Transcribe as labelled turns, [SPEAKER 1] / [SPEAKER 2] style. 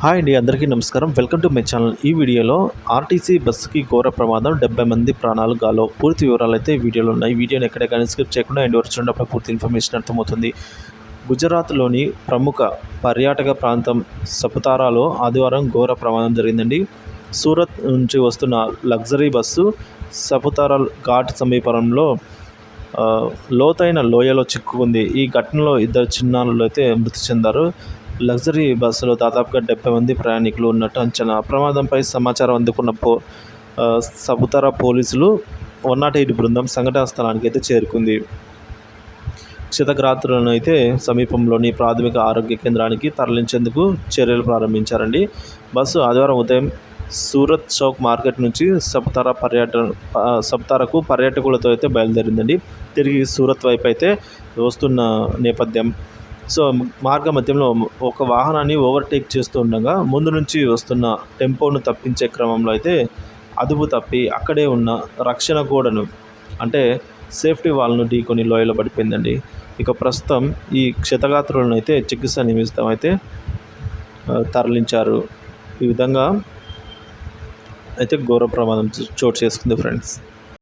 [SPEAKER 1] Hi అండి, అందరికీ నమస్కారం. Welcome to my channel. ఈ వీడియోలో ఆర్టీసీ బస్సుకి ఘోర ప్రమాదం, 70 మంది ప్రాణాలు గాలో. పూర్తి వివరాలు అయితే వీడియోలో ఉన్నాయి. వీడియోని ఎక్కడ కానీ స్కిప్ చేయకుండా ఎండ్ వరకు చూడండి, అప్పుడు పూర్తి ఇన్ఫర్మేషన్ అర్థమవుతుంది. గుజరాత్లోని ప్రముఖ పర్యాటక ప్రాంతం సపుతారాలో ఆదివారం ఘోర ప్రమాదం జరిగిందండి. సూరత్ నుంచి వస్తున్న లగ్జరీ బస్సు సపుతారా ఘాట్ సమీపంలో లోతైన లోయలో చిక్కుకుంది. ఈ ఘటనలో 2 చిన్నారులు అయితే మృతి చెందారు. లగ్జరీ బస్సులో దాదాపుగా 70 మంది ప్రయాణికులు ఉన్నట్టు అంచనా. ప్రమాదంపై సమాచారం అందుకున్న సపుతారా పోలీసులు 108 బృందం సంఘటనా స్థలానికి అయితే చేరుకుంది. క్షతగాత్రులను అయితే సమీపంలోని ప్రాథమిక ఆరోగ్య కేంద్రానికి తరలించేందుకు చర్యలు ప్రారంభించారండి. బస్సు ఆదివారం ఉదయం సూరత్ చౌక్ మార్కెట్ నుంచి సపుతారాకు పర్యాటకులతో అయితే బయలుదేరిందండి. తిరిగి సూరత్ వైపు అయితే వస్తున్న నేపథ్యం. సో మార్గ మధ్యంలో ఒక వాహనాన్ని ఓవర్టేక్ చేస్తూ ఉండగా ముందు నుంచి వస్తున్న టెంపోను తప్పించే క్రమంలో అయితే అదుపు తప్పి అక్కడే ఉన్న రక్షణ గోడను, అంటే సేఫ్టీ వాల్ను ఢీకొని లోయలో పడిపోయిందండి. ఇక ప్రస్తుతం ఈ క్షతగాత్రులను అయితే చికిత్స నిమిత్తం అయితే తరలించారు. ఈ విధంగా అయితే ఘోర ప్రమాదం చోటు చేసుకుంది ఫ్రెండ్స్.